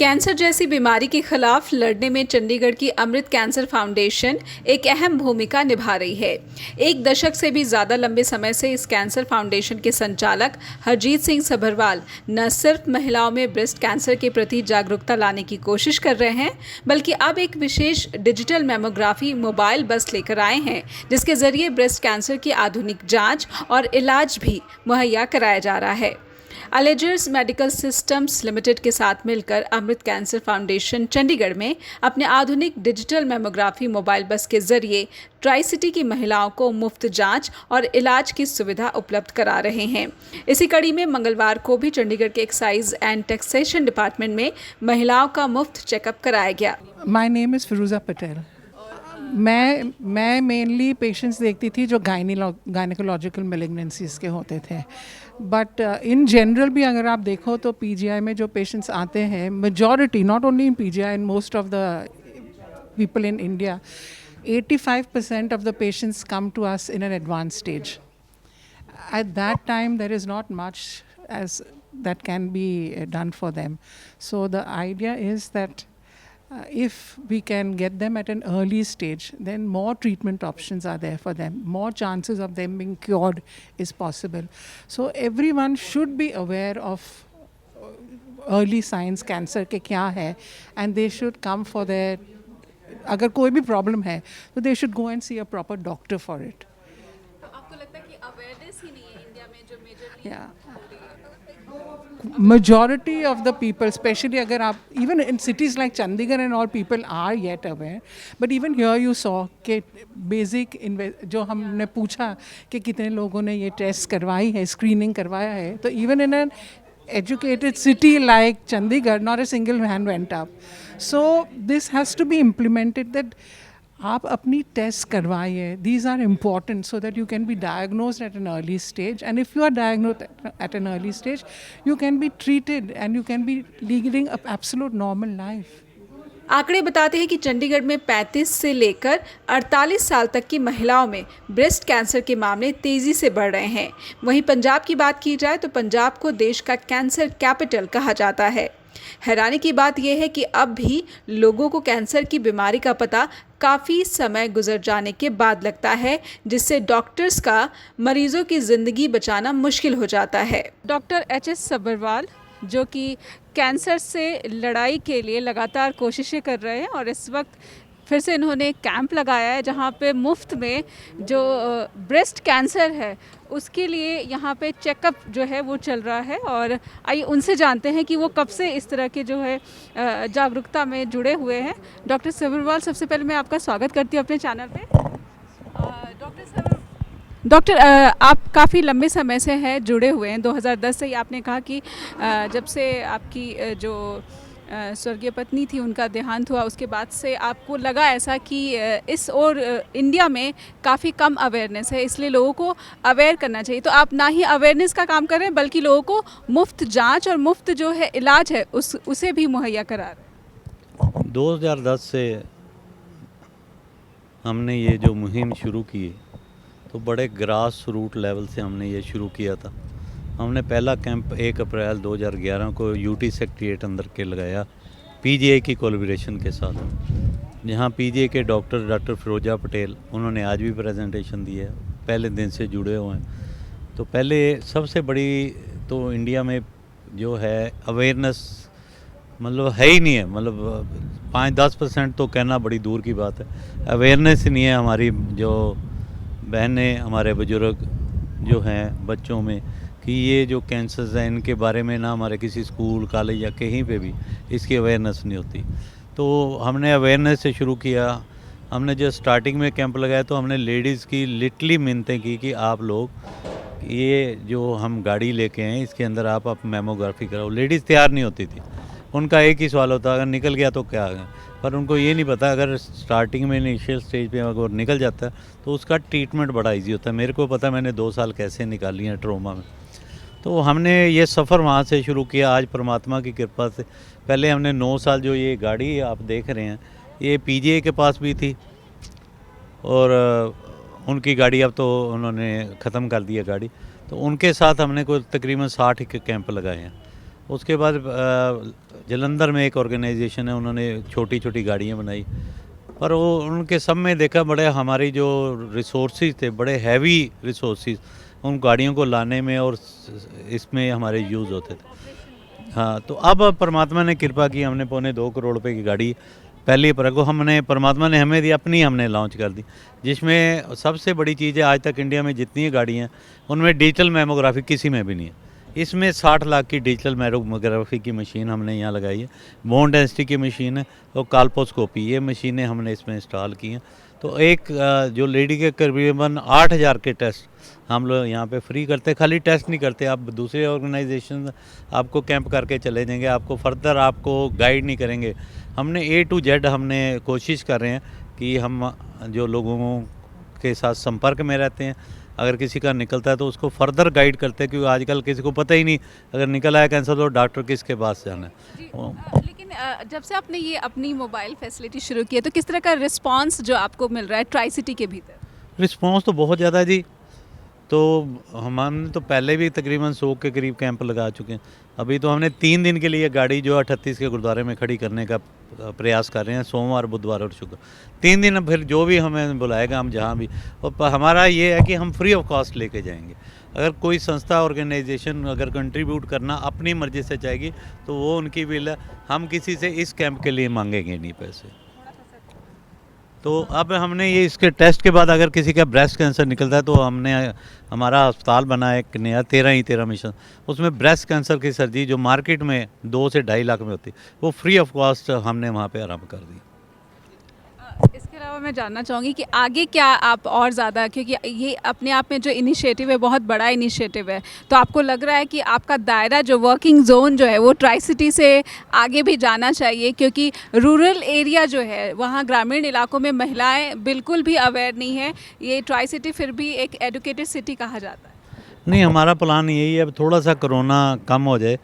Cancer जैसी बीमारी के खिलाफ लड़ने में चंडीगढ़ की अमृत कैंसर फाउंडेशन एक अहम भूमिका निभा रही है। एक दशक से भी ज्यादा लंबे समय से इस कैंसर फाउंडेशन के संचालक हरजीत सिंह सभरवाल न सिर्फ महिलाओं में ब्रेस्ट कैंसर के प्रति जागरूकता लाने की कोशिश कर रहे हैं, बल्कि अब एक विशेष डिजिटल मैमोग्राफी मोबाइल बस लेकर आए हैं, जिसके जरिए ब्रेस्ट कैंसर की आधुनिक जांच और इलाज भी मुहैया कराया जा रहा है। अलेजर्स मेडिकल सिस्टम्स लिमिटेड के साथ मिलकर अमृत कैंसर फाउंडेशन चंडीगढ़ में अपने आधुनिक डिजिटल मैमोग्राफी मोबाइल बस के जरिए ट्राई सिटी की महिलाओं को मुफ्त जांच और इलाज की सुविधा उपलब्ध करा रहे हैं। इसी कड़ी में मंगलवार को भी चंडीगढ़ के एक्साइज एंड टैक्सेशन डिपार्टमेंट में महिलाओं का मुफ्त चेकअप कराया गया। माय नेम इज़ फिरोज़ा पटेल। मैं मेनली पेशेंट्स देखती थी जो गायनेकोलॉजिकल मेलिग्नेंसीज के होते थे, बट इन जनरल भी अगर आप देखो तो पीजीआई में जो पेशेंट्स आते हैं, majority, not only in PGI, in most of the people in India, 85% of the patients come to us in an advanced stage. At that time, there is not much as that can be done for them. So the idea is that if we can get them at an early stage, then more treatment options are there for them. More chances of them being cured is possible. So everyone should be aware of early signs cancer के क्या है, and they should come for their, अगर कोई भी problem है तो they should go and see a proper doctor for it. आपको लगता है कि अवेयरनेस ही नहीं है इंडिया में जो majorly Majority of the people, especially अगर आप even in cities like Chandigarh and all, people are yet aware, but even here you saw कि basic जो हमने पूछा कि कितने लोगों ने ये टेस्ट करवाई है, स्क्रीनिंग करवाया है, तो even in an educated city like Chandigarh, not a single hand went up. So this has to be implemented that आप अपनी टेस्ट करवाइए. These are important so that you can be diagnosed at an early stage, and if you are diagnosed at an early stage, you can be treated and you can be leading an absolute normal life. आंकड़े बताते हैं कि चंडीगढ़ में 35 से लेकर 48 साल तक की महिलाओं में ब्रेस्ट कैंसर के मामले तेजी से बढ़ रहे हैं। वहीं पंजाब की बात की जाए तो पंजाब को देश का कैंसर कैपिटल कहा जाता है। हैरानी की बात यह है कि अब भी लोगों को कैंसर की बीमारी का पता काफ़ी समय गुजर जाने के बाद लगता है, जिससे डॉक्टर्स का मरीजों की ज़िंदगी बचाना मुश्किल हो जाता है। Doctor HS. सभरवाल, जो कि कैंसर से लड़ाई के लिए लगातार कोशिशें कर रहे हैं, और इस वक्त फिर से इन्होंने एक कैंप लगाया है जहाँ पे मुफ्त में जो ब्रेस्ट कैंसर है उसके लिए यहाँ पे चेकअप जो है वो चल रहा है। और आइए उनसे जानते हैं कि वो कब से इस तरह के जो है जागरूकता में जुड़े हुए हैं। डॉक्टर सभरवाल, सबसे पहले मैं आपका स्वागत करती हूँ अपने चैनल पे। डॉक्टर, आप काफ़ी लंबे समय से हैं जुड़े हुए हैं, 2010 से ही आपने कहा कि जब से आपकी जो स्वर्गीय पत्नी थी उनका देहांत हुआ, उसके बाद से आपको लगा ऐसा कि इस और इंडिया में काफ़ी कम अवेयरनेस है, इसलिए लोगों को अवेयर करना चाहिए। तो आप ना ही अवेयरनेस का काम कर रहे हैं बल्कि लोगों को मुफ्त जांच और मुफ्त जो है इलाज है उसे भी मुहैया करा रहे हैं। 2010 से हमने ये जो मुहिम शुरू की है तो बड़े ग्रास रूट लेवल से हमने ये शुरू किया था। हमने पहला कैंप 1 अप्रैल 2011 को यूटी सेक्रेटेरिएट अंदर के लगाया पीजीआई की कोलैबोरेशन के साथ, जहां पीजीआई के डॉक्टर फिरोज़ा पटेल, उन्होंने आज भी प्रेजेंटेशन दी है, पहले दिन से जुड़े हुए हैं। तो पहले सबसे बड़ी तो इंडिया में जो है अवेयरनेस मतलब है ही नहीं है, मतलब 5-10% तो कहना बड़ी दूर की बात है, अवेयरनेस ही नहीं है हमारी जो बहनें, हमारे बुजुर्ग जो हैं बच्चों में, कि ये जो कैंसर्स हैं इनके बारे में ना हमारे किसी स्कूल कॉलेज या कहीं पे भी इसकी अवेयरनेस नहीं होती। तो हमने अवेयरनेस से शुरू किया। हमने जो स्टार्टिंग में कैंप लगाया तो हमने लेडीज़ की लिटरली मिन्नतें की कि आप लोग ये जो हम गाड़ी लेके आए इसके अंदर आप मैमोग्राफी कराओ। लेडीज़ तैयार नहीं होती थी, उनका एक ही सवाल होता अगर निकल गया तो क्या है, पर उनको ये नहीं पता अगर स्टार्टिंग में इनिशियल स्टेज पे अगर निकल जाता है तो उसका ट्रीटमेंट बड़ा इजी होता है। मेरे को पता, मैंने 2 साल कैसे निकाली हैं ट्रोमा में। तो हमने ये सफ़र वहाँ से शुरू किया। आज परमात्मा की कृपा से पहले हमने 9 साल जो ये गाड़ी आप देख रहे हैं ये पीजीआई के पास भी थी, और उनकी गाड़ी अब तो उन्होंने ख़त्म कर दिया गाड़ी, तो उनके साथ हमने कोई तकरीबन 60 के कैंप लगाए हैं। उसके बाद जलंधर में एक ऑर्गेनाइजेशन है, उन्होंने छोटी छोटी गाड़ियाँ बनाई, पर वो उनके सब में देखा बड़े हमारी जो रिसोर्सेज थे, बड़े हैवी रिसोर्सेज उन गाड़ियों को लाने में और इसमें हमारे यूज़ होते थे। हाँ, तो अब परमात्मा ने कृपा की, हमने 2.25 करोड़ रुपए की गाड़ी पहली अप्रैल को हमने, परमात्मा ने हमें दी, अपनी हमने लॉन्च कर दी, जिसमें सबसे बड़ी चीज़ है आज तक इंडिया में जितनी गाड़ियाँ हैं उनमें डिजिटल मैमोग्राफी किसी में भी नहीं है। इसमें 60 लाख की डिजिटल मैमोग्राफी की मशीन हमने यहाँ लगाई है, बोन डेंसिटी की मशीन है और काल्पोस्कोपी, ये मशीनें हमने इसमें इंस्टॉल की हैं। तो एक जो लेडी के करीबन 8000 के टेस्ट हम लोग यहाँ पे फ्री करते, खाली टेस्ट नहीं करते, आप दूसरे ऑर्गेनाइजेशन आपको कैंप करके चले जाएंगे, आपको फर्दर आपको गाइड नहीं करेंगे। हमने A to Z हमने कोशिश कर रहे हैं कि हम जो लोगों के साथ संपर्क में रहते हैं, अगर किसी का निकलता है तो उसको फर्दर गाइड करते हैं, क्योंकि आजकल किसी को पता ही नहीं अगर निकल आया कैंसर तो डॉक्टर किसके पास जाना है। लेकिन जब से आपने ये अपनी मोबाइल फैसिलिटी शुरू की है तो किस तरह का रिस्पांस जो आपको मिल रहा है ट्राई सिटी के भीतर? रिस्पांस तो बहुत ज़्यादा है जी। तो हमने तो पहले भी तकरीबन 100 के करीब कैंप लगा चुके हैं। अभी तो हमने 3 दिन के लिए गाड़ी जो है 38 के गुरुद्वारे में खड़ी करने का प्रयास कर रहे हैं, सोमवार, बुधवार और शुक्र 3 दिन। फिर जो भी हमें बुलाएगा हम जहाँ भी, और हमारा ये है कि हम फ्री ऑफ कॉस्ट लेके जाएंगे। अगर कोई संस्था ऑर्गेनाइजेशन अगर कंट्रीब्यूट करना अपनी मर्ज़ी से चाहेगी तो वो उनकी विल है, हम किसी से इस कैंप के लिए मांगेंगे नहीं पैसे। तो अब हमने ये इसके टेस्ट के बाद अगर किसी का ब्रेस्ट कैंसर निकलता है तो हमने हमारा अस्पताल बना है एक नया 13 मिशन, उसमें ब्रेस्ट कैंसर की सर्जरी जो मार्केट में 2 से 2.5 लाख में होती है वो फ्री ऑफ कॉस्ट हमने वहाँ पे आराम कर दी। इसके अलावा मैं जानना चाहूँगी कि आगे क्या आप और ज़्यादा, क्योंकि ये अपने आप में जो इनिशिएटिव है बहुत बड़ा इनिशिएटिव है, तो आपको लग रहा है कि आपका दायरा जो वर्किंग जोन जो है वो ट्राई सिटी से आगे भी जाना चाहिए, क्योंकि रूरल एरिया जो है वहाँ ग्रामीण इलाकों में महिलाएं बिल्कुल भी अवेयर नहीं है। ये ट्राई सिटी फिर भी एक एजुकेटेड सिटी कहा जाता है। नहीं, हमारा प्लान यही है, अब थोड़ा सा कोरोना कम हो जाए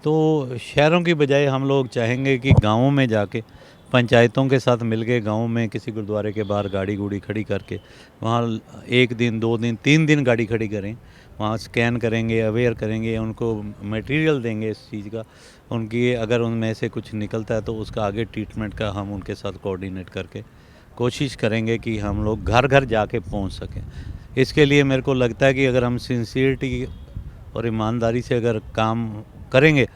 तो शहरों की बजाय हम लोग चाहेंगे कि गाँवों में जाके पंचायतों के साथ मिलके गाँव में किसी गुरुद्वारे के बाहर गाड़ी गूड़ी खड़ी करके वहाँ 1 दिन 2 दिन 3 दिन गाड़ी खड़ी करें, वहाँ स्कैन करेंगे, अवेयर करेंगे, उनको मटेरियल देंगे इस चीज़ का, उनकी अगर उनमें से कुछ निकलता है तो उसका आगे ट्रीटमेंट का हम उनके साथ कोऑर्डिनेट करके कोशिश करेंगे कि हम लोग घर घर जाके पहुँच सकें। इसके लिए मेरे को लगता है कि अगर हम सिंसियरिटी और ईमानदारी से अगर काम करेंगे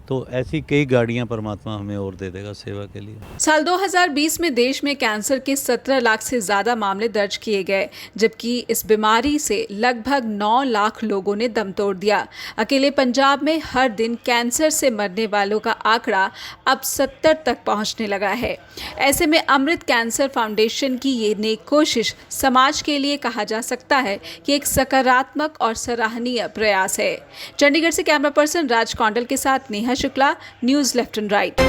तो ऐसी कई गाड़ियां परमात्मा हमें और दे देगा सेवा के लिए। साल 2020 में देश में कैंसर के 17 लाख से ज़्यादा मामले दर्ज किए गए, जबकि इस बीमारी से लगभग 9 लाख लोगों ने दम तोड़ दिया। अकेले पंजाब में हर दिन कैंसर से मरने वालों का आंकड़ा अब 70 तक पहुंचने लगा है। ऐसे में अमृत कैंसर फाउंडेशन की ये नेक कोशिश समाज के लिए कहा जा सकता है कि एक सकारात्मक और सराहनीय प्रयास है। चंडीगढ़ से कैमरा पर्सन राज कौंडल के साथ Neha Shukla, news left and right.